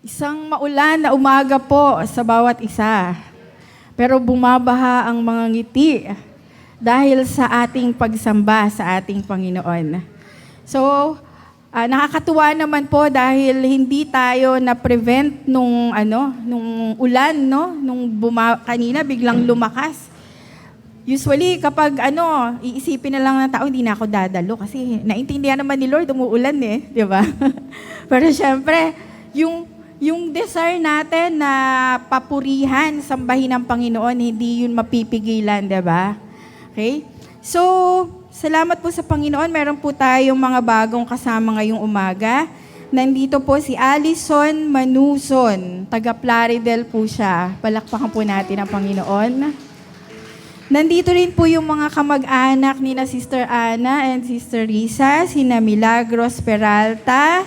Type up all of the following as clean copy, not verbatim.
Isang maulan na umaga po sa bawat isa. Pero bumabaha ang mga ngiti dahil sa ating pagsamba sa ating Panginoon. So, nakakatuwa naman po dahil hindi tayo na-prevent nung ulan, no? Kanina biglang lumakas. Usually, kapag iisipin na lang ng tao, hindi na ako dadalo kasi naintindihan naman ni Lord, umuulan di ba? Pero syempre, yung desire natin na papurihan, sambahin ng Panginoon, hindi yun mapipigilan, di ba? Okay? So, salamat po sa Panginoon. Meron po tayong mga bagong kasama ngayong umaga. Nandito po si Allison Manuson. Taga Plaridel po siya. Palakpakan po natin ang Panginoon. Nandito rin po yung mga kamag-anak ni na Sister Ana and Sister Risa, sina Milagros Peralta,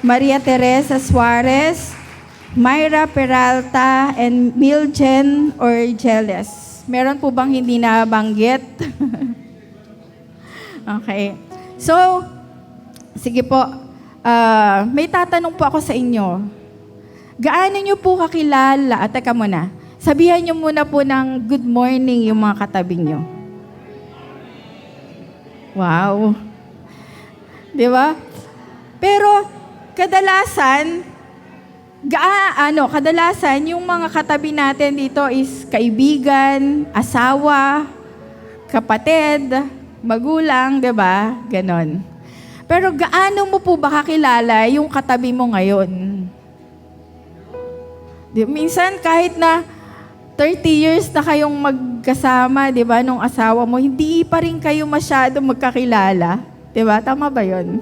Maria Teresa Suarez, Myra Peralta, and Miljen Orgeles. Meron po bang hindi nabanggit? Okay. So, sige po. May tatanong po ako sa inyo. Gaano nyo po kakilala? Teka muna. Sabihan nyo muna po ng good morning yung mga katabi nyo. Wow. Di ba? Pero, kadalasan yung mga katabi natin dito is kaibigan, asawa, kapatid, magulang, 'di ba? Ganon. Pero gaano mo po ba kakilala yung katabi mo ngayon? Minsan kahit na 30 years na kayong magkasama, 'di ba, nung asawa mo, hindi pa rin kayo masyado magkakilala, 'di ba? Tama ba 'yon?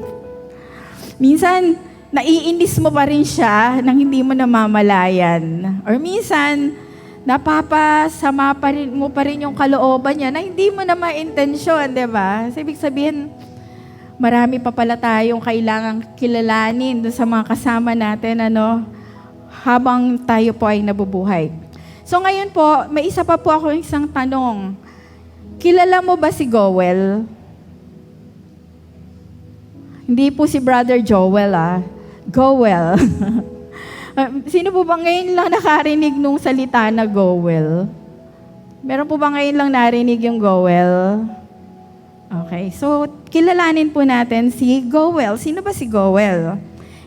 Minsan naiinis mo pa rin siya nang hindi mo namamalayan. Or minsan, napapasama mo pa rin yung kalooban niya na hindi mo na maintensyon, di ba? So, ibig sabihin, marami pa pala tayong kailangang kilalanin sa mga kasama natin, habang tayo po ay nabubuhay. So, ngayon po, may isa pa po ako isang tanong. Kilala mo ba si Goel? Hindi po si Brother Joel, Goel. Sino po ba ngayon lang nakarinig nung salita na Goel? Meron po ba ngayon lang narinig yung Goel? Okay, so kilalanin po natin si Goel. Sino ba si Goel?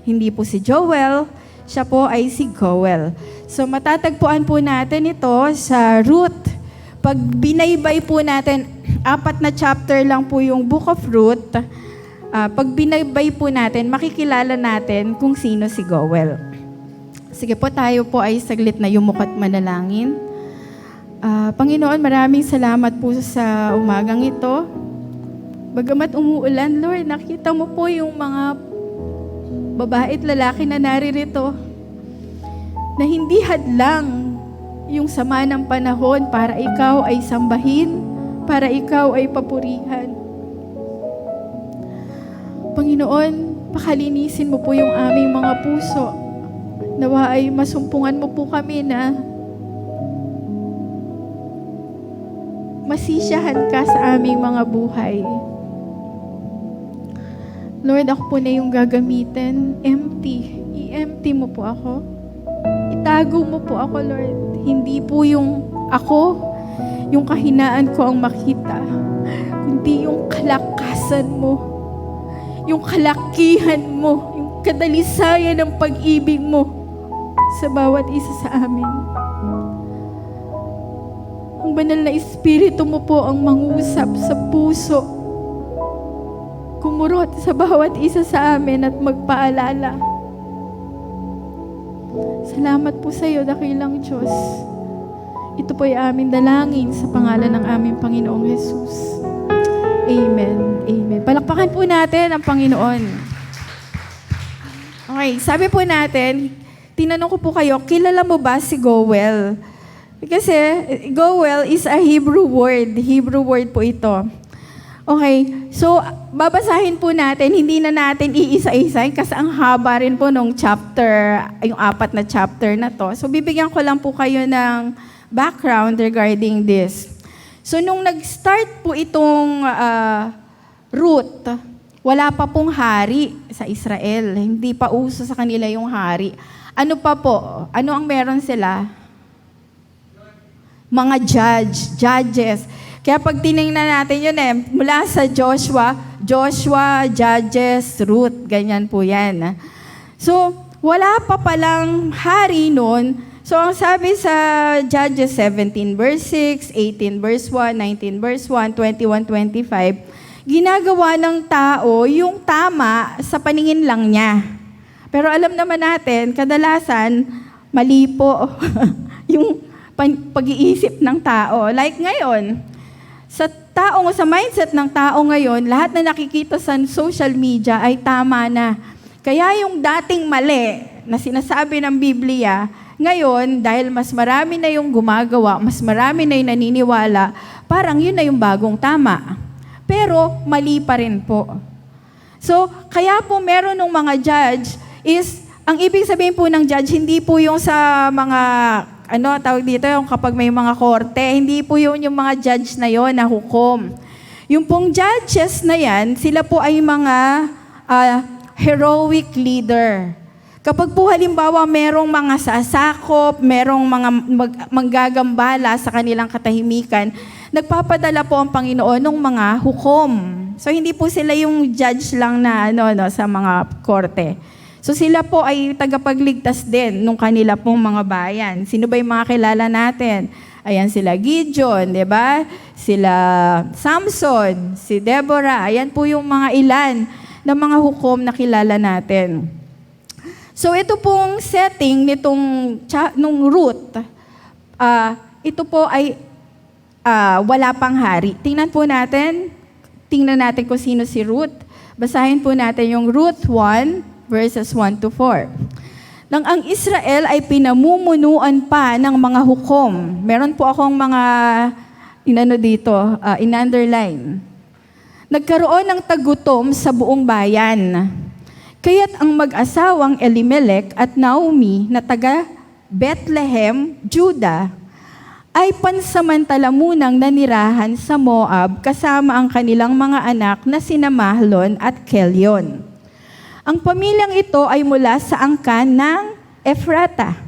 Hindi po si Joel, siya po ay si Goel. So matatagpuan po natin ito sa Ruth. Pag binaybay po natin, 4 na chapter lang po yung Book of Ruth. Pag binaybay po natin, makikilala natin kung sino si Goel. Sige po, tayo po ay saglit na yumukot manalangin. Panginoon, maraming salamat po sa umagang ito. Bagamat umuulan, Lord, nakita mo po yung mga babae at lalaki na naririto na hindi hadlang yung sama ng panahon para ikaw ay sambahin, para ikaw ay papurihan. Panginoon, pakalinisin mo po yung aming mga puso. Nawa ay masumpungan mo po kami na masisiyahan ka sa aming mga buhay. Lord, ako po na yung gagamitin. Empty. I-empty mo po ako. Itago mo po ako, Lord. Hindi po yung ako, yung kahinaan ko ang makita, kundi yung kalakasan mo. Yung kalakihan mo, yung kadalisayan ng pag-ibig mo sa bawat isa sa amin. Ang banal na Espiritu mo po ang mangusap sa puso, kumurot sa bawat isa sa amin at magpaalala. Salamat po sa iyo, dakilang Diyos. Ito po ay aming dalangin sa pangalan ng aming Panginoong Jesus. Amen. Amen. Palakpakan po natin ang Panginoon. Okay, sabi po natin, tinanong ko po kayo, kilala mo ba si Goel? Kasi Goel is a Hebrew word. Hebrew word po ito. Okay, so babasahin po natin, hindi na natin iisa-isahin kasi ang haba rin po nung chapter, yung 4 na chapter na to. So bibigyan ko lang po kayo ng background regarding this. So nung nag-start po itong Ruth, wala pa pong hari sa Israel. Hindi pa uso sa kanila yung hari. Ano pa po? Ano ang meron sila? Mga judges. Kaya pag tinignan natin yun mula sa Joshua, Judges, Ruth, ganyan po yan. So, wala pa palang hari noon. So, ang sabi sa Judges 17 verse 6, 18 verse 1, 19 verse 1, 21, 25, ginagawa ng tao yung tama sa paningin lang niya. Pero alam naman natin, kadalasan, mali po yung pag-iisip ng tao. Like ngayon, sa mindset ng tao ngayon, lahat na nakikita sa social media ay tama na. Kaya yung dating mali na sinasabi ng Biblia, ngayon, dahil mas marami na yung gumagawa, mas marami na yung naniniwala, parang yun na yung bagong tama. Pero mali pa rin po. So, kaya po meron ng mga judge is, ang ibig sabihin po ng judge, hindi po yung sa mga tawag dito, yung kapag may mga korte, hindi po yun yung mga judge na yon na hukom. Yung pong judges na yan, sila po ay mga heroic leader. Kapag po halimbawa merong mga sasakop, merong mga manggagambala sa kanilang katahimikan, nagpapadala po ang Panginoon ng mga hukom. So hindi po sila yung judge lang na sa mga korte. So sila po ay tagapagligtas din ng kanila pong mga bayan. Sino ba yung mga kilala natin? Ayan sila Gideon, di ba? Sila Samson, si Deborah. Ayan po yung mga ilan na mga hukom na kilala natin. So ito pong setting nung Ruth, ito po ay wala pang hari. Tingnan natin kung sino si Ruth. Basahin po natin yung Ruth 1, verses 1 to 4. Nang ang Israel ay pinamumunuan pa ng mga hukom. Meron po akong mga in-underline. Nagkaroon ng tagutom sa buong bayan. Kaya't ang mag-asawang Elimelech at Naomi na taga Bethlehem, Judah, ay pansamantala munang nanirahan sa Moab kasama ang kanilang mga anak na sina Mahlon at Kelion. Ang pamilyang ito ay mula sa angkan ng Ephrata.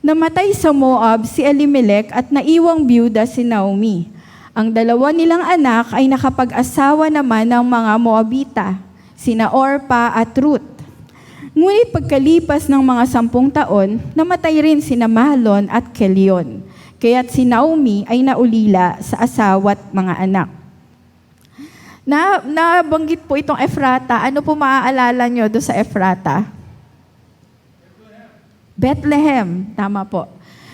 Namatay sa Moab si Elimelech at naiwang byuda si Naomi. Ang dalawa nilang anak ay nakapag-asawa naman ng mga Moabita, sina Orpa at Ruth. Ngunit pagkalipas ng mga 10 taon, namatay rin sina Mahlon at Kelion. Kaya't si Naomi ay naulila sa asawa't mga anak. Nabanggit po itong Ephrata. Ano po maaalala nyo doon sa Ephrata? Bethlehem. Tama po.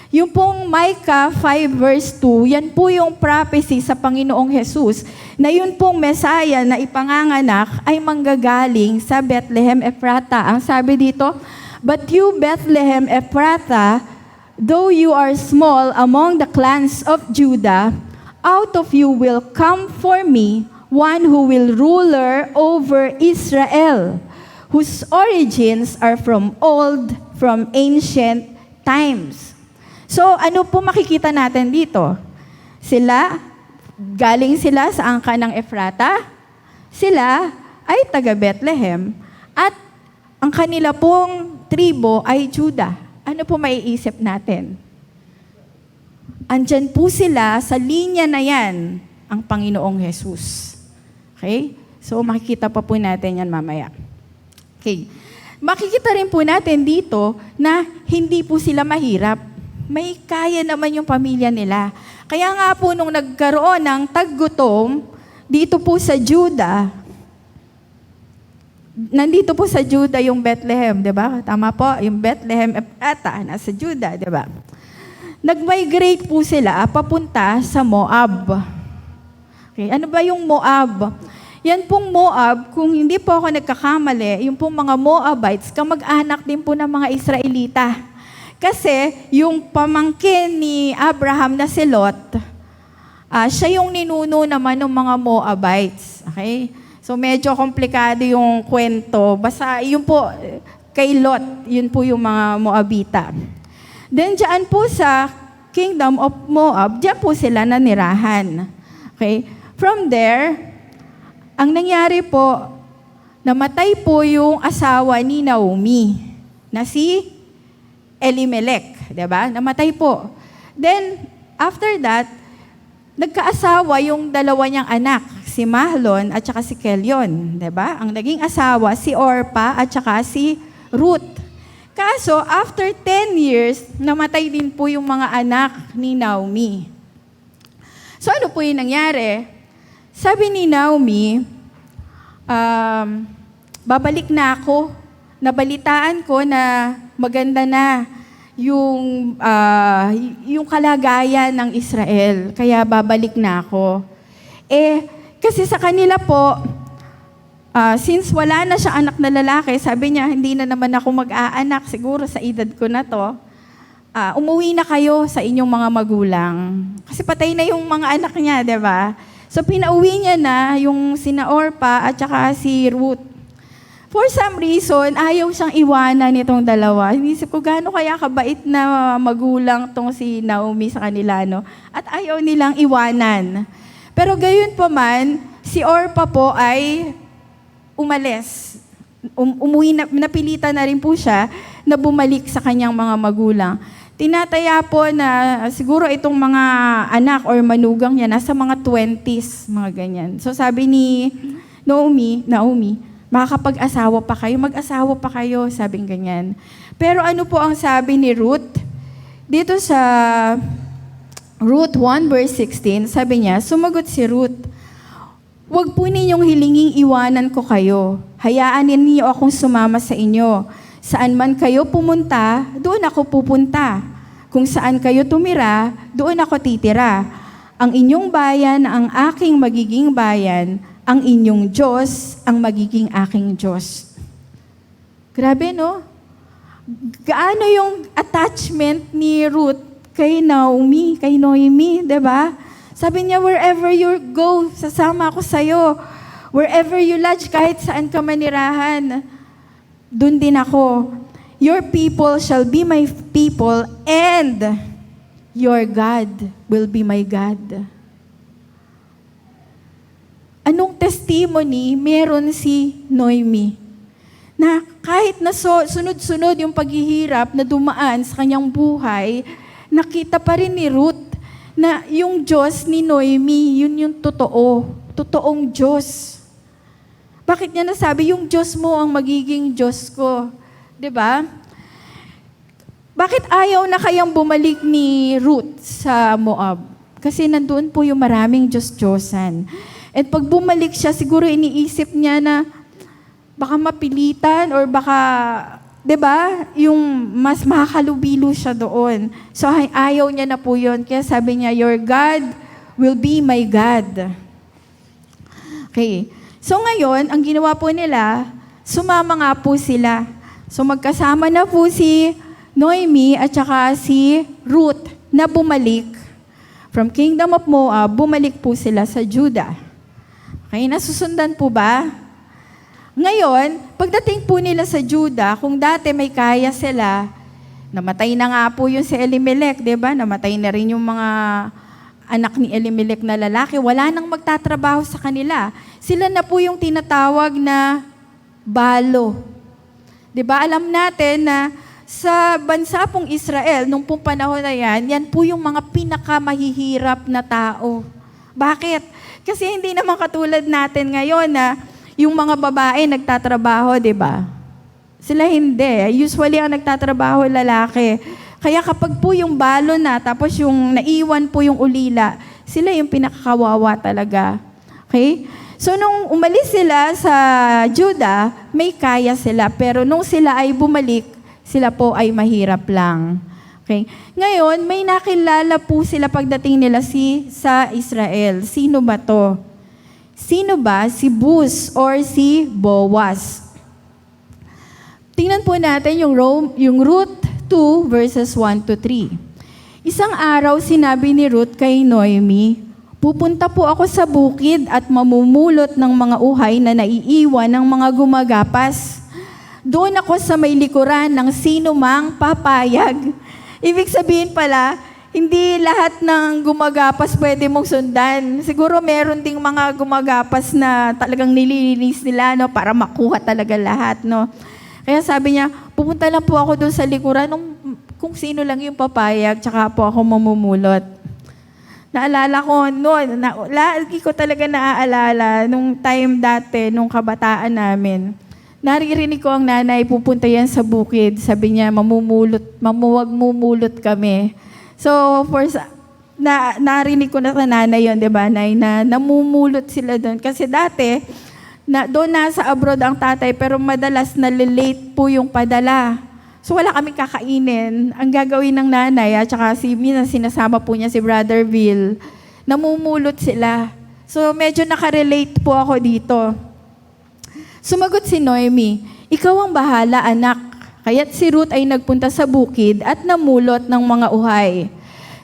Yung pong Micah 5 verse 2, yan po yung prophecy sa Panginoong Jesus na yun pong Messiah na ipanganganak ay manggagaling sa Bethlehem Ephrata. Ang sabi dito, "But you, Bethlehem Ephrata, though you are small among the clans of Judah, out of you will come for me one who will ruler over Israel, whose origins are from ancient times." So, ano po makikita natin dito? Galing sila sa angkan ng Ephrata, sila ay taga Bethlehem, at ang kanila pong tribo ay Judah. Ano po maiisip natin? Andyan po sila sa linya na yan, ang Panginoong Jesus. Okay? So, makikita pa po natin yan mamaya. Okay. Makikita rin po natin dito na hindi po sila mahirap. May kaya naman yung pamilya nila. Kaya nga po nung nagkaroon ng taggutom, dito po sa Judah, nandito po sa Judah yung Bethlehem, di ba? Tama po, yung Bethlehem Ephrata, nasa Judah, di ba? Nag-migrate po sila papunta sa Moab. Okay, ano ba yung Moab? Yan pong Moab, kung hindi po ako nagkakamali, yung pong mga Moabites, kamag-anak din po ng mga Israelita. Kasi yung pamangkin ni Abraham na si Lot, siya yung ninuno naman ng mga Moabites. Okay? So medyo komplikado yung kwento. Basta yun po, kay Lot, yun po yung mga Moabita. Then dyan po sa Kingdom of Moab, dyan po sila nanirahan. Okay? From there, ang nangyari po, namatay po yung asawa ni Naomi, na si Elimelech, 'di ba? Namatay po. Then, after that, nagkaasawa yung dalawa niyang anak, si Mahlon at saka si Kelion, 'di ba? Ang naging asawa, si Orpa at saka si Ruth. Kaso, after 10 years, namatay din po yung mga anak ni Naomi. So, ano po yung nangyari? Sabi ni Naomi, babalik na ako. Nabalitaan ko na maganda na yung kalagayan ng Israel. Kaya babalik na ako. Kasi sa kanila po, since wala na siya anak na lalaki, sabi niya, hindi na naman ako mag-aanak, siguro sa edad ko na to, umuwi na kayo sa inyong mga magulang. Kasi patay na yung mga anak niya, di ba? So pinauwi niya na yung sina Orpa at saka si Ruth. For some reason, ayaw siyang iwanan nitong dalawa. Inisip ko, gaano kaya kabait na magulang tong si Naomi sa kanila, no? At ayaw nilang iwanan. Pero gayon pa man, si Orpa po ay umalis. Napilitan na rin po siya na bumalik sa kanyang mga magulang. Tinataya po na siguro itong mga anak or manugang niya nasa mga 20s, mga ganyan. So sabi ni Naomi, makakapag-asawa pa kayo, mag-asawa pa kayo, sabing ganyan. Pero ano po ang sabi ni Ruth? Dito sa Ruth 1 verse 16, sabi niya, sumagot si Ruth, "Huwag po ninyong hilinging iwanan ko kayo. Hayaan ninyo akong sumama sa inyo. Saan man kayo pumunta, doon ako pupunta. Kung saan kayo tumira, doon ako titira. Ang inyong bayan ang aking magiging bayan, ang inyong Diyos ang magiging aking Diyos." Grabe, no? Gaano yung attachment ni Ruth kay Naomi, di ba? Sabi niya, wherever you go, sasama ako sa'yo. Wherever you lodge, kahit saan ka manirahan, dun din ako. Your people shall be my people, and your God will be my God. Anong testimony meron si Noemi? Na kahit na sunod-sunod yung paghihirap na dumaan sa kanyang buhay, nakita pa rin ni Ruth na yung Diyos ni Noemi, yun yung totoong Diyos. Bakit niya nasabi, yung Diyos mo ang magiging Diyos ko? 'Di ba? Bakit ayaw na kayang bumalik ni Ruth sa Moab? Kasi nandoon po yung maraming Diyos-Diyosan. At pag bumalik siya, siguro iniisip niya na baka mapilitan or baka, 'di ba, yung mas makakalubilo siya doon. So ayaw niya na po yun. Kaya sabi niya, your God will be my God. Okay. So ngayon, ang ginawa po nila, sumama nga po sila. So magkasama na po si Noemi at saka si Ruth na bumalik. From Kingdom of Moab, bumalik po sila sa Judah. Okay, nasusundan po ba? Ngayon, pagdating po nila sa Judah, kung dati may kaya sila, namatay na nga po yung si Elimelech, di ba? Namatay na rin yung mga anak ni Elimelech na lalaki. Wala nang magtatrabaho sa kanila. Sila na po yung tinatawag na balo. Di ba? Alam natin na sa bansa pong Israel, nung pong panahon na yan po yung mga pinakamahihirap na tao. Bakit? Kasi hindi naman katulad natin ngayon na yung mga babae nagtatrabaho, di ba? Sila hindi. Usually ang nagtatrabaho lalaki. Kaya kapag po yung balo na, tapos yung naiwan po yung ulila, sila yung pinakakawawa talaga. Okay? So nung umalis sila sa Judah, may kaya sila. Pero nung sila ay bumalik, sila po ay mahirap lang. Okay? Ngayon, may nakilala po sila pagdating nila sa Israel. Sino ba to? Sino ba? Si Buz or si Boaz. Tingnan po natin yung Ruth 2 verses 1 to 3. Isang araw sinabi ni Ruth kay Noemi, "Pupunta po ako sa bukid at mamumulot ng mga uhay na naiiwan ng mga gumagapas. Doon ako sa may likuran ng sino mang papayag." Ibig sabihin pala, hindi lahat ng gumagapas pwede mong sundan. Siguro meron ding mga gumagapas na talagang nililinis nila, no, para makuha talaga lahat, no. Kaya sabi niya, pupunta lang po ako doon sa likuran kung sino lang yung papayag, tsaka po ako mamumulot. Naalala ko noon, lagi ko talaga naaalala nung time dati, nung kabataan namin. Naririnig ko ang nanay, pupunta yan sa bukid. Sabi niya, mamumulot kami. So, narinig ko na sa nanay yun, di ba, Nay, na namumulot sila doon. Kasi dati, doon nasa abroad ang tatay, pero madalas nalilate po yung padala. So, wala kaming kakainin. Ang gagawin ng nanay, at saka sinasama po niya si Brother Bill, namumulot sila. So, medyo nakarelate po ako dito. Sumagot si Noemi, ikaw ang bahala, anak. Kaya't si Ruth ay nagpunta sa bukid at namulot ng mga uhay,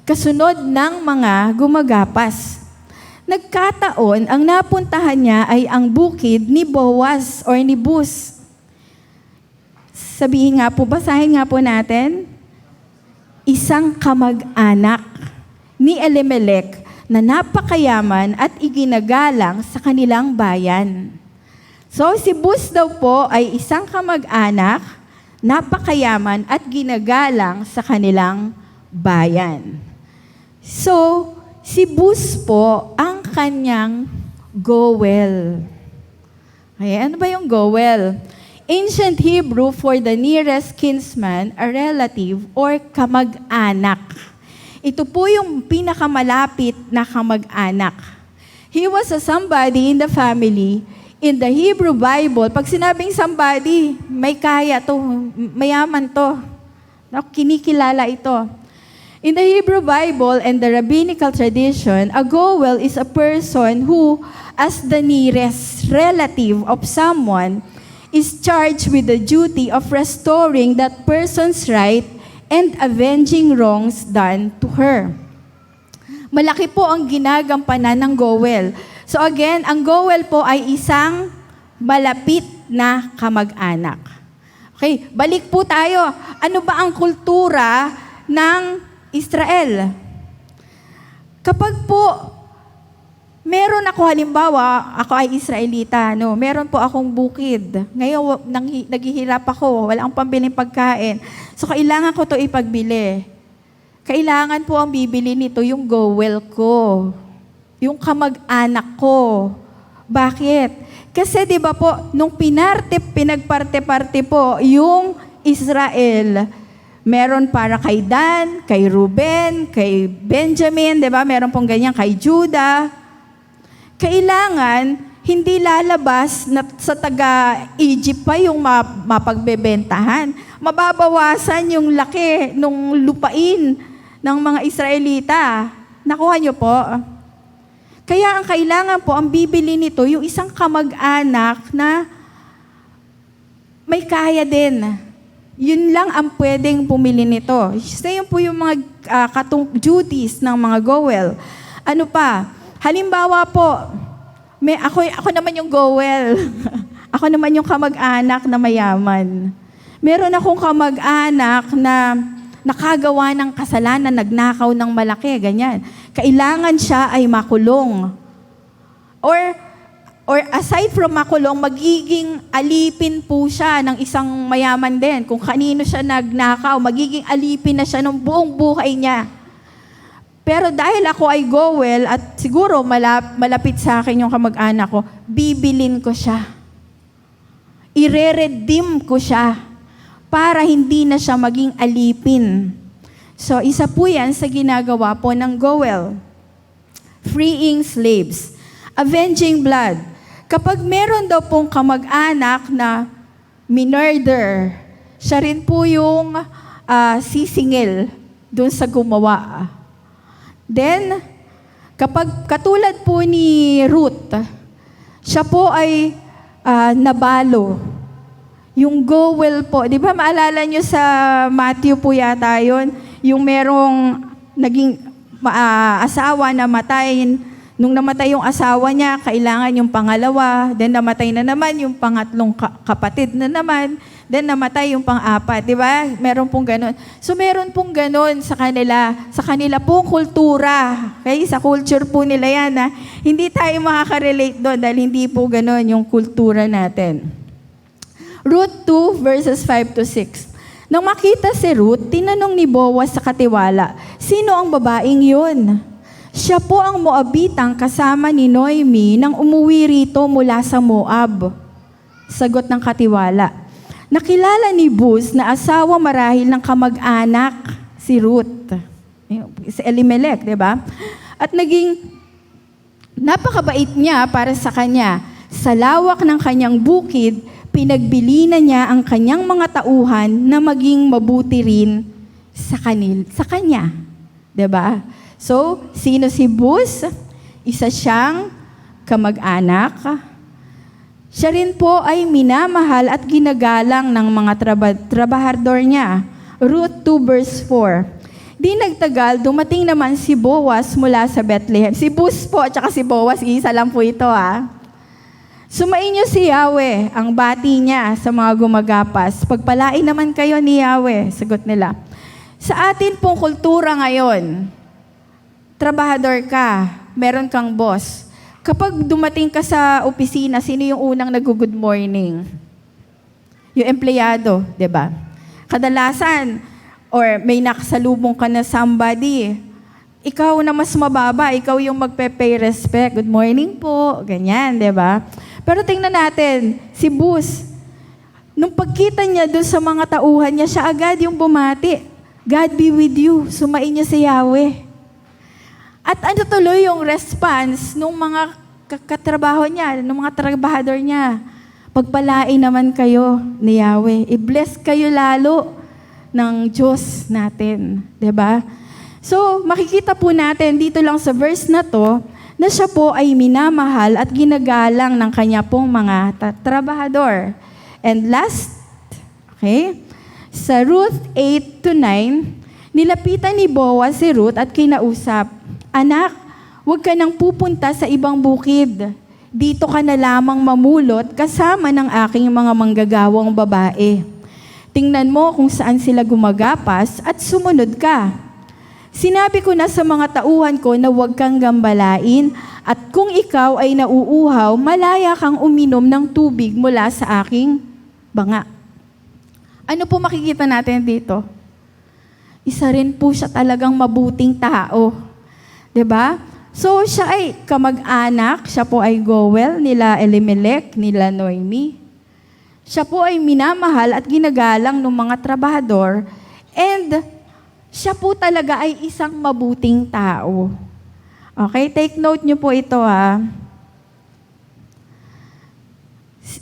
kasunod ng mga gumagapas. Nagkataon, ang napuntahan niya ay ang bukid ni Boaz or ni Bus. Sabihin nga po, basahin nga po natin. Isang kamag-anak ni Elimelech na napakayaman at iginagalang sa kanilang bayan. So si Bus daw po ay isang kamag-anak, napakayaman at ginagalang sa kanilang bayan. So, si Bus po ang kanyang Goel. Okay, ano ba yung Goel? Ancient Hebrew for the nearest kinsman, a relative, or kamag-anak. Ito po yung pinakamalapit na kamag-anak. He was a somebody in the family. In the Hebrew Bible, pag sinabing somebody, may kaya to, mayaman to. Kinikilala ito. In the Hebrew Bible and the rabbinical tradition, a Goel is a person who, as the nearest relative of someone, is charged with the duty of restoring that person's right and avenging wrongs done to her. Malaki po ang ginagampanan ng Goel. So again, ang Goel po ay isang malapit na kamag-anak. Okay, balik po tayo. Ano ba ang kultura ng Israel? Kapag po meron ako, halimbawa, ako ay Israelita, no? Meron po akong bukid. Ngayon, naghihirap ako, wala akong pambiling pagkain. So, kailangan ko to ipagbili. Kailangan po ang bibili nito yung Goel ko. Yung kamag-anak ko. Bakit? Kasi di ba po, nung pinagparte-parte po, yung Israel, meron para kay Dan, kay Ruben, kay Benjamin, di ba? Meron pong ganyan kay Judah. Kailangan, hindi lalabas na sa taga-Egypt pa yung mapagbebentahan. Mababawasan yung laki ng lupain ng mga Israelita. Nakuha niyo po? Kaya ang kailangan po, ang bibili nito, yung isang kamag-anak na may kaya din. Yun lang ang pwedeng pumili nito. So yun po yung mga duties ng mga Goel. Ano pa? Halimbawa po, ako naman yung Goel. Ako naman yung kamag-anak na mayaman. Meron akong kamag-anak na nakagawa ng kasalanan, nagnakaw ng malaki, ganyan. Kailangan siya ay makulong. Or aside from makulong, magiging alipin po siya ng isang mayaman din. Kung kanino siya nagnakaw, magiging alipin na siya ng buong buhay niya. Pero dahil ako ay Goel at siguro malapit sa akin yung kamag-anak ko, bibilin ko siya. Ire-redeem ko siya para hindi na siya maging alipin. So, isa po yan sa ginagawa po ng Goel. Freeing slaves. Avenging blood. Kapag meron daw pong kamag-anak na minurder, siya rin po yung sisingil doon sa gumawa. Then, kapag katulad po ni Ruth, siya po ay nabalo. Yung Goel po, di ba maalala nyo sa Matthew po yata yun, yung merong naging asawa na matay. Nung namatay yung asawa niya, kailangan yung pangalawa, then namatay na naman yung pangatlong kapatid na naman. then namatay yung pang-apat, di ba? Meron pong ganun. So meron pong ganun sa kanila pong kultura. Okay? Sa culture po nila yan. Ha? Hindi tayo makaka-relate doon dahil hindi po ganun yung kultura natin. Ruth 2 verses 5 to 6. Nang makita si Ruth, tinanong ni Boaz sa katiwala, sino ang babaeng yun? Siya po ang Moabitang kasama ni Noemi nang umuwi rito mula sa Moab. Sagot ng katiwala. Nakilala ni Boaz na asawa marahil ng kamag-anak si Ruth. Si Elimelech, di ba? At naging napakabait niya para sa kanya. Sa lawak ng kanyang bukid, pinagbili na niya ang kanyang mga tauhan na maging mabuti rin sa kanya. Di ba? So, sino si Boaz? Isa siyang kamag-anak. Siya rin po ay minamahal at ginagalang ng mga trabahador niya. Ruth 2 verse 4. Di nagtagal, dumating naman si Boaz mula sa Bethlehem. Si Boaz po at si Boaz, isa lang po ito Sumainyo si Yahweh, ang bati niya sa mga gumagapas. Pagpalain naman kayo ni Yahweh, sagot nila. Sa atin pong kultura ngayon, trabahador ka, meron kang boss. Kapag dumating ka sa opisina, sino yung unang nag-good morning? Yung empleyado, di ba? Kadalasan, or may nakasalubong ka na somebody, ikaw na mas mababa, ikaw yung magpe-pay respect. Good morning po, ganyan, di ba? Pero tingnan natin, si Boaz, nung pagkita niya doon sa mga tauhan niya, siya agad yung bumati. God be with you, sumain niya si Yahweh. At ano tuloy yung response ng mga katrabaho niya, ng mga trabahador niya? Pagpalain naman kayo ni Yahweh. I-bless kayo lalo ng Diyos natin. Diba? So, makikita po natin dito lang sa verse na to, na siya po ay minamahal at ginagalang ng kanya pong mga trabahador. And last, okay, sa Ruth 8 to 9, nilapitan ni Boaz si Ruth at kinausap, Anak, huwag ka nang pupunta sa ibang bukid. Dito ka na lamang mamulot kasama ng aking mga manggagawang babae. Tingnan mo kung saan sila gumagapas at sumunod ka. Sinabi ko na sa mga tauhan ko na huwag kang gambalain at kung ikaw ay nauuhaw, malaya kang uminom ng tubig mula sa aking banga. Ano po makikita natin dito? Isa rin po siya talagang mabuting tao. 'Di ba? So, siya ay kamag-anak, siya po ay Goel, nila Elimelech, nila Noemi. Siya po ay minamahal at ginagalang ng mga trabahador, and siya po talaga ay isang mabuting tao. Okay, take note niyo po ito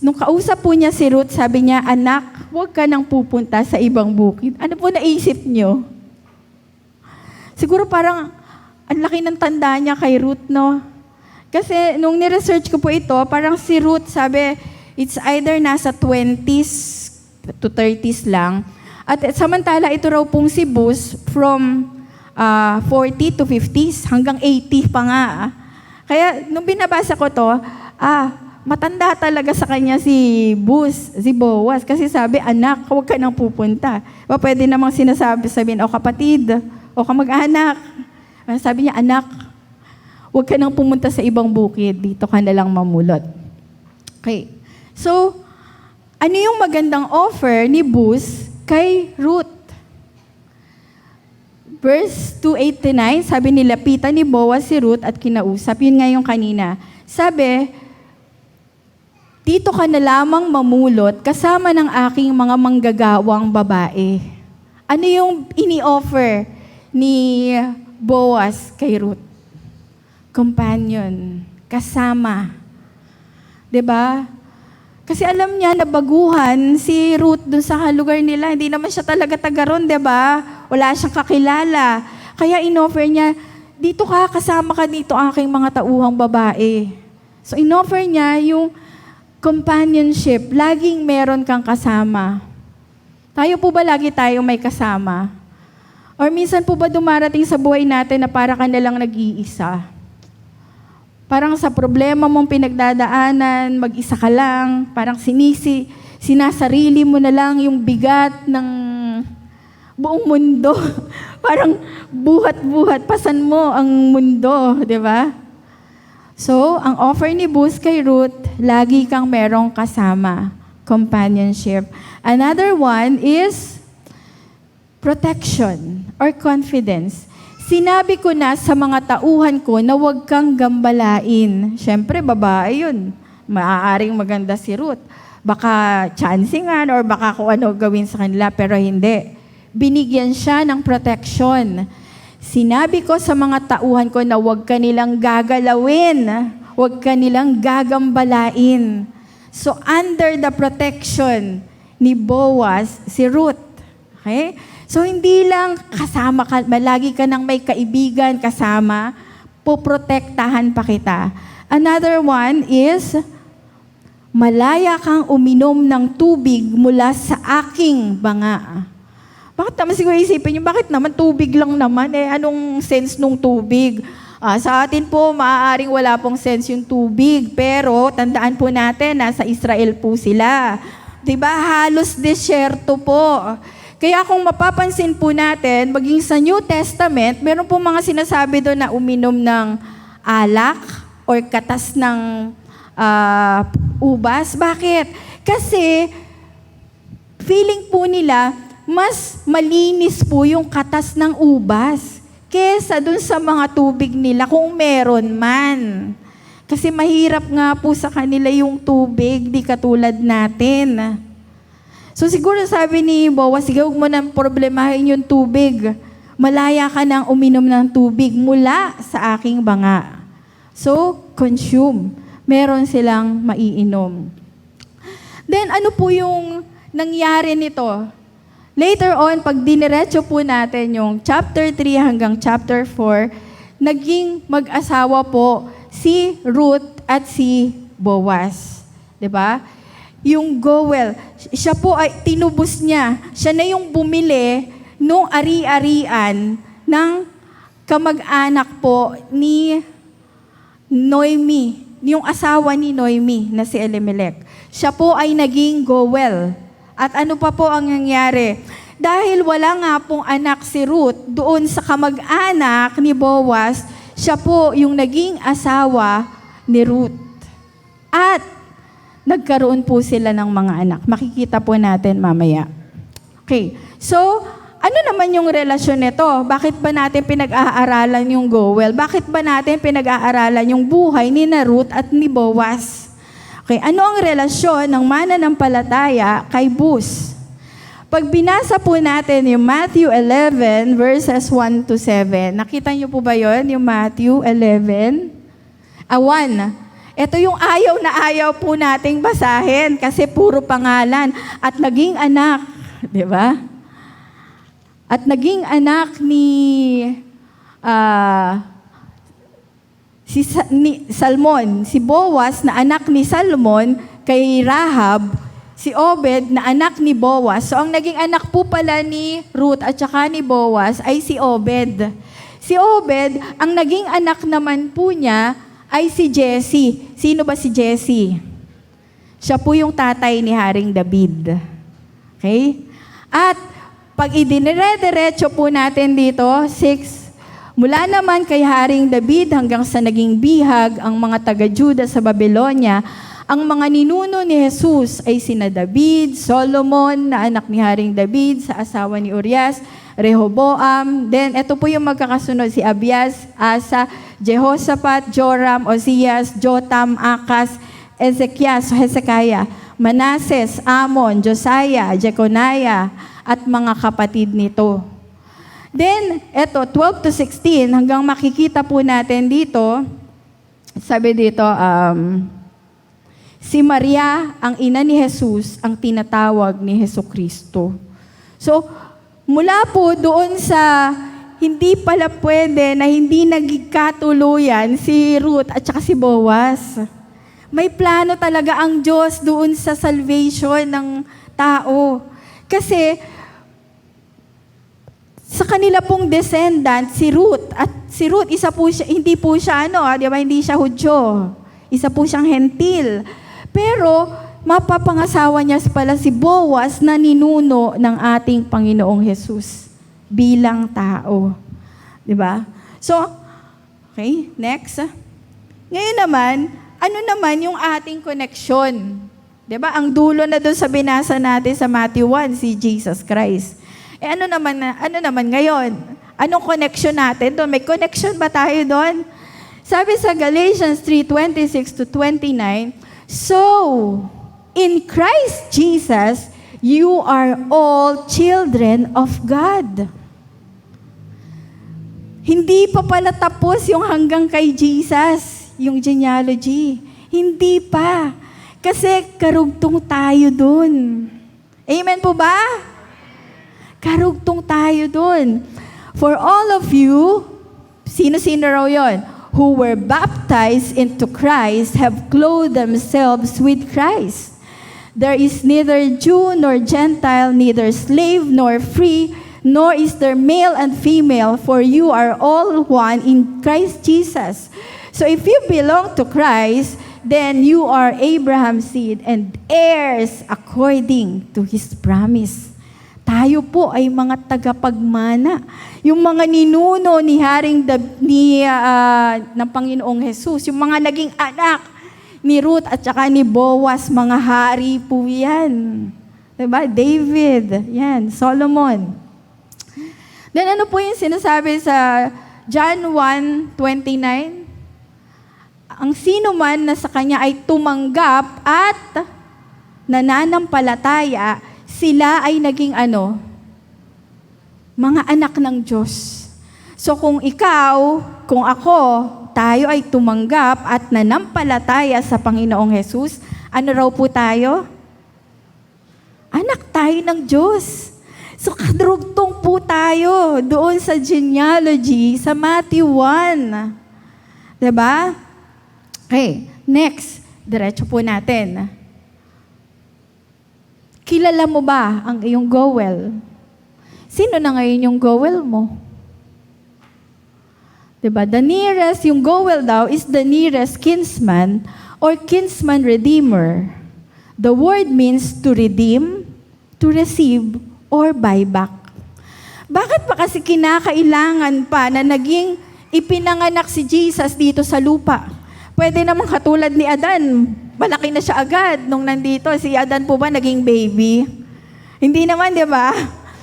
Nung kausap po niya si Ruth, sabi niya, Anak, huwag ka nang pupunta sa ibang bukid. Ano po naisip niyo? Siguro parang ang laki ng tanda niya kay Ruth, no? Kasi nung ni-research ko po ito, parang si Ruth, sabi, it's either nasa 20s to 30s lang. At samantala, ito raw pong si Boaz from 40 to 50s hanggang 80 pa nga. Kaya nung binabasa ko to, matanda talaga sa kanya si Boaz. Kasi sabi, anak, huwag ka nang pupunta. Pwede namang sabihin, o kapatid, o kamag-anak. Sabi niya, anak, huwag ka nang pumunta sa ibang bukid. Dito ka na lang mamulot. Okay. So, ano yung magandang offer ni Boaz kay Ruth? Verse 289, sabi nilapitan ni Boaz si Ruth at kinausap. Yun nga yung kanina. Sabi, dito ka na lamang mamulot kasama ng aking mga manggagawang babae. Ano yung ini-offer ni Boaz kay Ruth? Companion, kasama. 'Di ba? Kasi alam niya na baguhan si Ruth dun sa lugar nila. Hindi naman siya talaga taga ron, 'di ba? Wala siyang kakilala. Kaya inoffer niya, dito ka, kasama ka dito aking mga tauhang babae. So inoffer niya yung companionship. Laging meron kang kasama. Tayo po ba lagi tayo may kasama? Or minsan po ba dumarating sa buhay natin na para ka nalang nag-iisa? Parang sa problema mong pinagdadaanan, mag-isa ka lang, parang sinasarili mo na lang yung bigat ng buong mundo. Parang buhat-buhat, pasan mo ang mundo, di ba? So, ang offer ni Boaz kay Ruth, lagi kang merong kasama, companionship. Another one is protection or confidence. Sinabi ko na sa mga tauhan ko na huwag kang gambalain. Siyempre, babae yun. Maaaring maganda si Ruth. Baka chancingan or baka kung ano gawin sa kanila, pero hindi. Binigyan siya ng protection. Sinabi ko sa mga tauhan ko na huwag ka nilang gagalawin, huwag ka nilang gagambalain. So, under the protection ni Boaz, si Ruth. Okay? So, hindi lang kasama ka, malagi ka nang may kaibigan kasama, poprotektahan pa kita. Another one is, malaya kang uminom ng tubig mula sa aking banga. Bakit naman siguro isipin nyo, bakit naman tubig lang naman? Anong sense nung tubig? Sa atin po, maaaring wala pong sense yung tubig. Pero, tandaan po natin, nasa Israel po sila. Diba? Halos desyerto po. Kaya kung mapapansin po natin, maging sa New Testament, meron po mga sinasabi doon na uminom ng alak or katas ng ubas. Bakit? Kasi, feeling po nila, mas malinis po yung katas ng ubas kesa dun sa mga tubig nila kung meron man. Kasi mahirap nga po sa kanila yung tubig, di katulad natin. So siguro sabi ni Boaz, sige, huwag mo nang problemahin yung tubig. Malaya ka nang uminom ng tubig mula sa aking banga. So, consume. Meron silang maiinom. Then ano po yung nangyari nito? Later on, pag diniretso po natin yung chapter 3 hanggang chapter 4, naging mag-asawa po si Ruth at si Boaz. 'Di ba? Yung Goel, siya po ay tinubos niya. Siya na yung bumili nung ari-arian ng kamag-anak po ni Noemi, yung asawa ni Noemi na si Elimelech. Siya po ay naging Goel. At ano pa po ang nangyari? Dahil wala nga pong anak si Ruth doon sa kamag-anak ni Boaz, siya po yung naging asawa ni Ruth. At nagkaroon po sila ng mga anak. Makikita po natin mamaya. Okay, so ano naman yung relasyon nito? Bakit ba natin pinag-aaralan yung Goel? Bakit ba natin pinag-aaralan yung buhay ni Ruth at ni Boaz? Okay, ano ang relasyon ng mananampalataya kay Boaz? Pag binasa po natin yung Matthew 11 verses 1 to 7, nakita niyo po ba yon yung Matthew 11? 1. Ito yung ayaw na ayaw po nating basahin kasi puro pangalan. At naging anak, di ba? At naging anak ni Salmon, si Boaz na anak ni Salmon kay Rahab, si Obed na anak ni Boaz. So ang naging anak po pala ni Ruth at saka ni Boaz ay si Obed. Si Obed, ang naging anak naman po niya ay si Jesse. Sino ba si Jesse? Siya po yung tatay ni Haring David. Okay? At pag idinire-diretso po natin dito, 6, mula naman kay Haring David hanggang sa naging bihag ang mga taga-Juda sa Babylonia, ang mga ninuno ni Jesus ay sina David, Solomon na anak ni Haring David sa asawa ni Urias, Rehoboam, then ito po yung magkakasunod si Abias, Asa, Jehoshaphat, Joram, Ozias, Jotam, Akas, Ezekias, Hezekiah, Manases, Amon, Josiah, Jeconiah, at mga kapatid nito. Then, eto, 12 to 16, hanggang makikita po natin dito, sabi dito, si Maria, ang ina ni Jesus, ang tinatawag ni Hesukristo. So, mula po doon sa hindi pala pwede na hindi nagkatuluyan si Ruth at saka si Boaz. May plano talaga ang Diyos doon sa salvation ng tao. Kasi, sa kanila pong descendant, si Ruth. At si Ruth, isa po siya, hindi po siya, di ba, hindi siya Hudyo. Isa po siyang hentil. Pero, mapapangasawa niya pala si Boaz na ninuno ng ating Panginoong Jesus bilang tao. Diba? So, okay, next. Ngayon naman, ano naman yung ating connection? Diba? Ang dulo na doon sa binasa natin sa Matthew 1, si Jesus Christ. Ano naman ngayon? Anong connection natin doon? May connection ba tayo doon? Sabi sa Galatians 3:26-29, so, in Christ Jesus, you are all children of God. Hindi pa pala tapos yung hanggang kay Jesus, yung genealogy. Hindi pa. Kasi karugtong tayo dun. Amen po ba? Karugtong tayo dun. For all of you, sino-sino raw yun? Who were baptized into Christ have clothed themselves with Christ. There is neither Jew nor Gentile, neither slave nor free, nor is there male and female, for you are all one in Christ Jesus. So if you belong to Christ, then you are Abraham's seed and heirs according to His promise. Tayo po ay mga tagapagmana. Yung mga ninuno ni ng Panginoong Jesus, yung mga naging anak ni Ruth at saka ni Boaz, mga hari po yan. Diba? David, yan, Solomon. Then ano po yung sinasabi sa John 1:29? Ang sino man na sa kanya ay tumanggap at nananampalataya, sila ay naging ano? Mga anak ng Diyos. So kung ikaw, kung ako, tayo ay tumanggap at nanampalataya sa Panginoong Jesus, ano raw po tayo? Anak tayo ng Diyos. So, kadrugtong po tayo doon sa genealogy sa Matthew 1. Diba? Okay, next. Diretso po natin. Kilala mo ba ang iyong goal? Sino na ngayon yung goal mo? Diba? The nearest, yung goal daw is the nearest kinsman or kinsman redeemer. The word means to redeem, to receive, or buyback. Bakit pa kasi kinakailangan pa na naging ipinanganak si Jesus dito sa lupa? Pwede naman katulad ni Adan, malaki na siya agad nung nandito. Si Adan po ba naging baby? Hindi naman, di ba?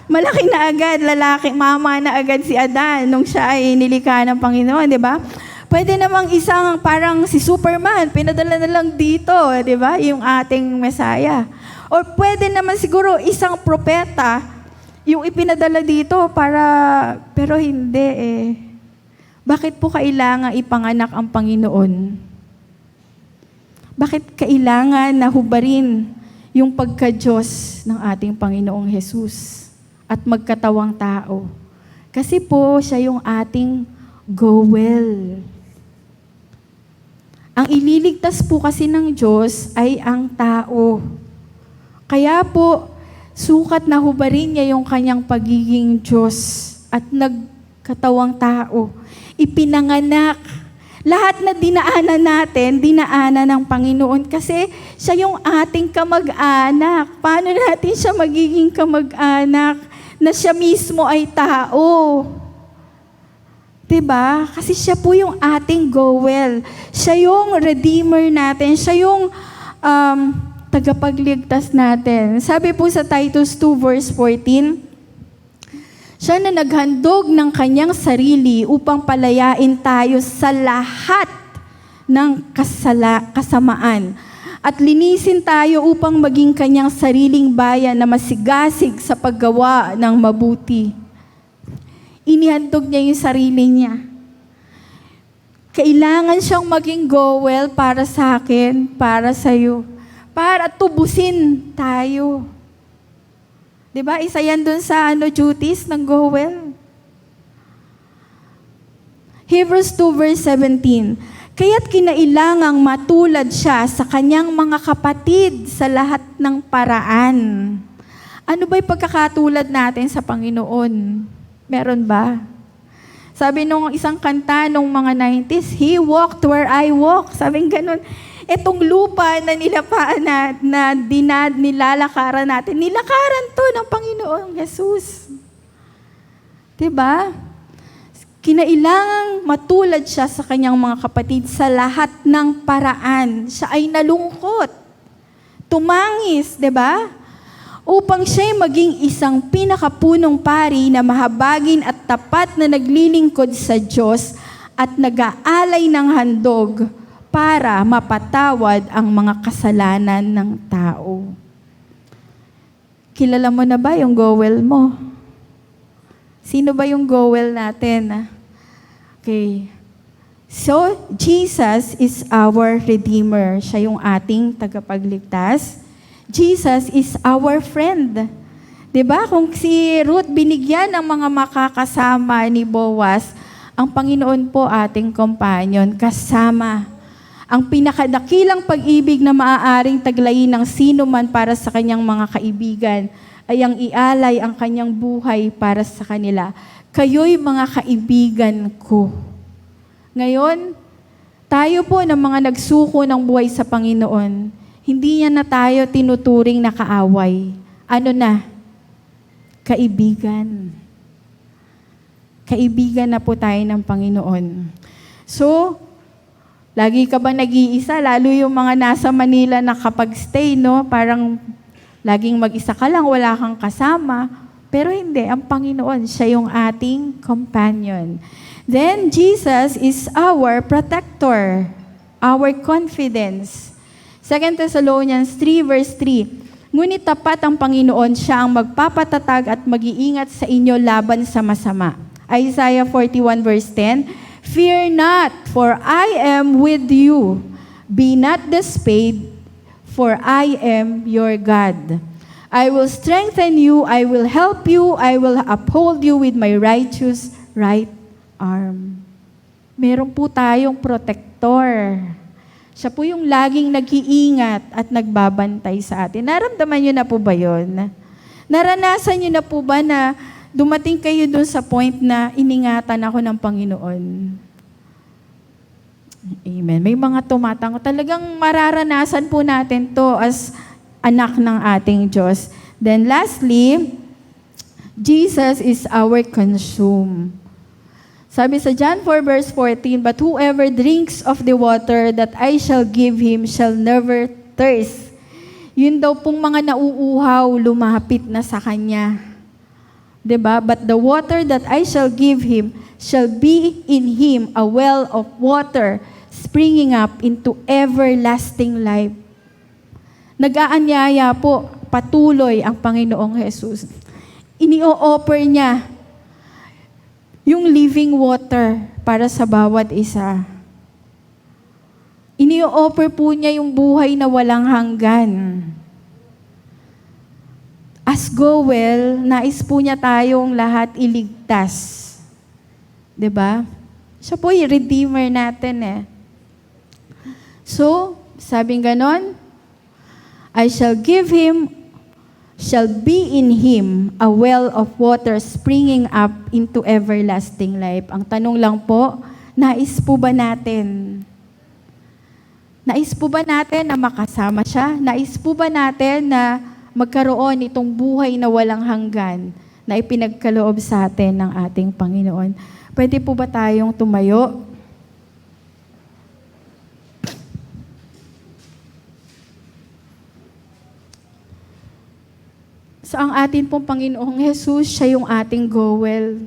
Malaki na agad, lalaki, mama na agad si Adan nung siya ay nilikha ng Panginoon, di ba? Pwede namang isang parang si Superman, pinadala na lang dito, di ba? Yung ating Messiah. Or pwede naman siguro isang propeta yung ipinadala dito pero hindi eh. Bakit po kailangan ipanganak ang Panginoon? Bakit kailangan na hubarin yung pagka-Diyos ng ating Panginoong Jesus at magkatawang tao? Kasi po siya yung ating goal. Ang ililigtas po kasi ng Diyos ay ang tao. Kaya po, sukat na hubarin niya yung kanyang pagiging Diyos at nagkatawang tao. Ipinanganak. Lahat na dinaanan natin, dinaanan ng Panginoon kasi siya yung ating kamag-anak. Paano natin siya magiging kamag-anak na siya mismo ay tao? Diba? Kasi siya po yung ating goal. Siya yung redeemer natin. Siya yung tagapagligtas natin. Sabi po sa Titus 2 verse 14, siya na naghandog ng kanyang sarili upang palayain tayo sa lahat ng kasamaan at linisin tayo upang maging kanyang sariling bayan na masigasig sa paggawa ng mabuti. Inihandog niya yung sarili niya. Kailangan siyang maging goal para sa akin, para sa iyo. Para tubusin tayo. Diba? Isa yan dun sa duties ng goal. Hebrews 2 verse 17. Kaya't kinailangang matulad siya sa kanyang mga kapatid sa lahat ng paraan. Ano ba'y pagkakatulad natin sa Panginoon? Meron ba? Sabi nung isang kanta nung mga 90s, He walked where I walk. Sabing ganun. Itong lupa na nilapaan nilalakaran natin, nilakaran to ng Panginoong Jesus. Diba? Kinailangang matulad siya sa kanyang mga kapatid sa lahat ng paraan. Siya ay nalungkot, tumangis, diba? Upang siya'y maging isang pinakapunong pari na mahabagin at tapat na naglilingkod sa Diyos at nag-aalay ng handog para mapatawad ang mga kasalanan ng tao. Kilala mo na ba yung goal mo? Sino ba yung goal natin? Okay. So, Jesus is our Redeemer. Siya yung ating tagapagligtas. Jesus is our friend. 'Di ba? Kung si Ruth binigyan ng mga makakasama ni Boaz, ang Panginoon po ating companion, kasama. Ang pinakadakilang pag-ibig na maaaring taglayin ng sino man para sa kanyang mga kaibigan ay ang ialay ang kanyang buhay para sa kanila. Kayo'y mga kaibigan ko. Ngayon, tayo po ng mga nagsuko ng buhay sa Panginoon, hindi niya na tayo tinuturing na kaaway. Ano na? Kaibigan. Kaibigan na po tayo ng Panginoon. So, lagi ka ba nag-iisa? Lalo yung mga nasa Manila na kapag stay, no? Parang laging mag-isa ka lang, wala kang kasama. Pero hindi, ang Panginoon, siya yung ating companion. Then, Jesus is our protector, our confidence. 2 Thessalonians 3 verse 3, ngunit tapat ang Panginoon, siya ang magpapatatag at mag-iingat sa inyo laban sa masama. Isaiah 41 verse 10, fear not, for I am with you. Be not dismayed, for I am your God. I will strengthen you, I will help you, I will uphold you with my righteous right arm. Meron po tayong protector. Siya po yung laging nag-iingat at nagbabantay sa atin. Naramdaman niyo na po ba yun? Naranasan niyo na po ba na dumating kayo doon sa point na iningatan ako ng Panginoon? Amen. May mga tumatango. Talagang mararanasan po natin to as anak ng ating Diyos. Then lastly, Jesus is our consume. Sabi sa John 4 verse 14, but whoever drinks of the water that I shall give him shall never thirst. Yun daw pong mga nauuhaw, lumapit na sa Kanya. 'Di ba? But the water that I shall give him shall be in him a well of water springing up into everlasting life. Nag-aanyaya po patuloy ang Panginoong Jesus. Ini-offer niya yung living water para sa bawat isa. Ini-offer po niya yung buhay na walang hanggan. As goal, nais po niya tayong lahat iligtas. 'Di ba? Siya po yung Redeemer natin eh. So, sabing ganon, I shall give him, shall be in him a well of water springing up into everlasting life. Ang tanong lang po, nais po ba natin? Nais po ba natin na makasama siya? Nais po ba natin na magkaroon itong buhay na walang hanggan na ipinagkaloob sa atin ng ating Panginoon? Pwede po ba tayong tumayo? So ang atin pong Panginoong Jesus, siya yung ating goal.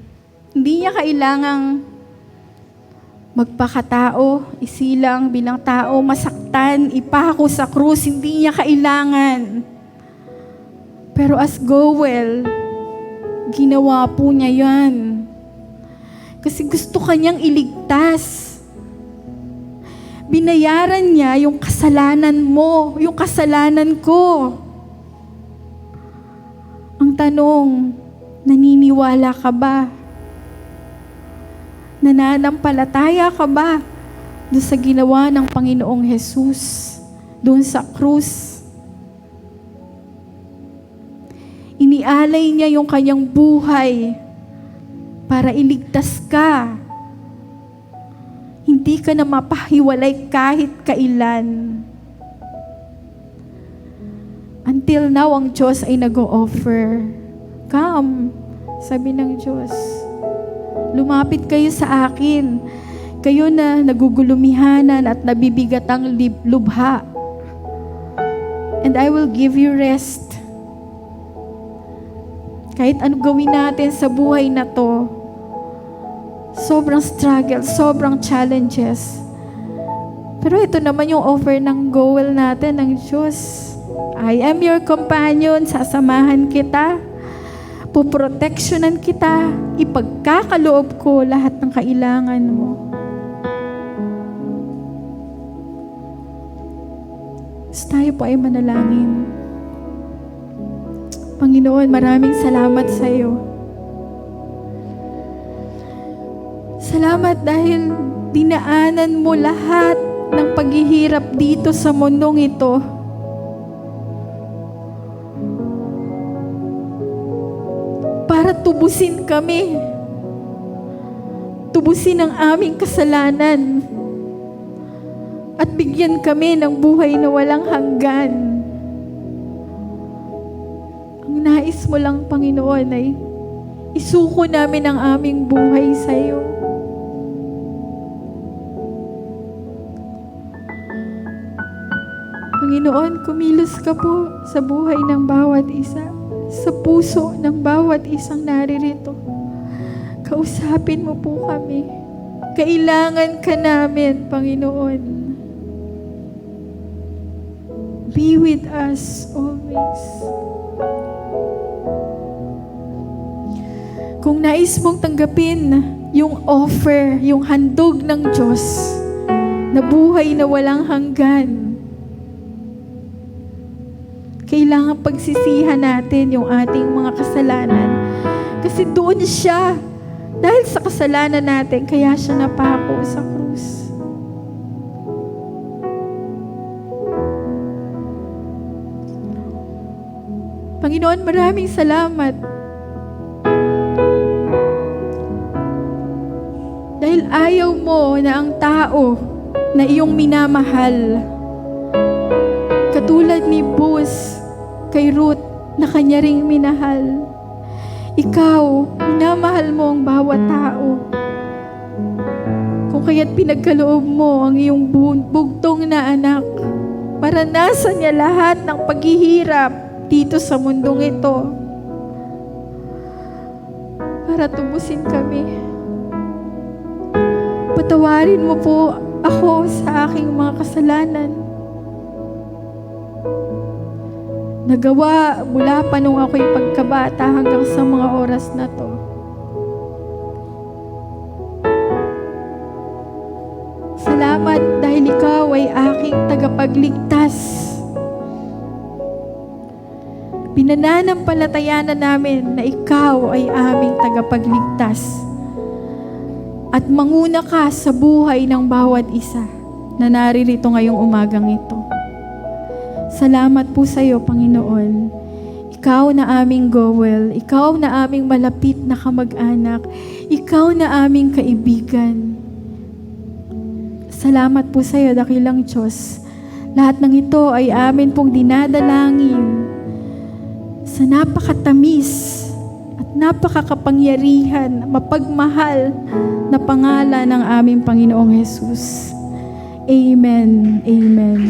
Hindi niya kailangang magpakatao, isilang bilang tao, masaktan, ipako sa krus, hindi niya kailangan. Pero as goal, ginawa po niya yan. Kasi gusto kanyang iligtas. Binayaran niya yung kasalanan mo, yung kasalanan ko. Ang tanong, naniniwala ka ba? Nananampalataya ka ba doon sa ginawa ng Panginoong Jesus, doon sa krus? Inialay niya yung kanyang buhay para iligtas ka. Hindi ka na mapahiwalay kahit kailan. Until now, ang Diyos ay nag-o-offer. Come, sabi ng Diyos. Lumapit kayo sa akin. Kayo na nagugulumihanan at nabibigatang lubha. And I will give you rest. Kahit ano gawin natin sa buhay na to, sobrang struggle, sobrang challenges. Pero ito naman yung offer ng goal natin ng Diyos. I am your companion, sasamahan kita, puproteksyonan kita, ipagkakaloob ko lahat ng kailangan mo. So tayo po ay manalangin. Panginoon, maraming salamat sa iyo. Salamat dahil dinaanan mo lahat ng paghihirap dito sa mundong ito. Para tubusin kami. Tubusin ang aming kasalanan. At bigyan kami ng buhay na walang hanggan. Ang nais mo lang, Panginoon, ay isuko namin ang aming buhay sa iyo. Panginoon, kumilos ka po sa buhay ng bawat isa, sa puso ng bawat isang naririto. Kausapin mo po kami. Kailangan ka namin, Panginoon. Be with us always. Kung nais mong tanggapin yung offer, yung handog ng Diyos, na buhay na walang hanggan, kailangan pagsisihan natin yung ating mga kasalanan. Kasi doon siya, dahil sa kasalanan natin, kaya siya napako sa krus. Panginoon, maraming salamat. Dahil ayaw mo na ang tao na iyong minamahal, katulad ni Boaz kay Ruth na kanya ring minahal. Ikaw, minamahal mo ang bawat tao. Kung kaya't pinagkaloob mo ang iyong bugtong na anak, maranasan niya lahat ng paghihirap dito sa mundong ito para tubusin kami. Patawarin mo po ako sa aking mga kasalanan. Nagawa mula pa nung ako'y pagkabata hanggang sa mga oras na to. Salamat dahil ikaw ay aking tagapagligtas. Pinananampalatayanan namin na ikaw ay aming tagapagligtas. At manguna ka sa buhay ng bawat isa na naririto ngayong umagang ito. Salamat po sa iyo, Panginoon. Ikaw na aming goal, ikaw na aming malapit na kamag-anak, ikaw na aming kaibigan. Salamat po sa iyo, dakilang Diyos. Lahat ng ito ay amin pong dinadalangin sa napakatamis at napakakapangyarihan, mapagmahal na pangalan ng aming Panginoong Jesus. Amen. Amen.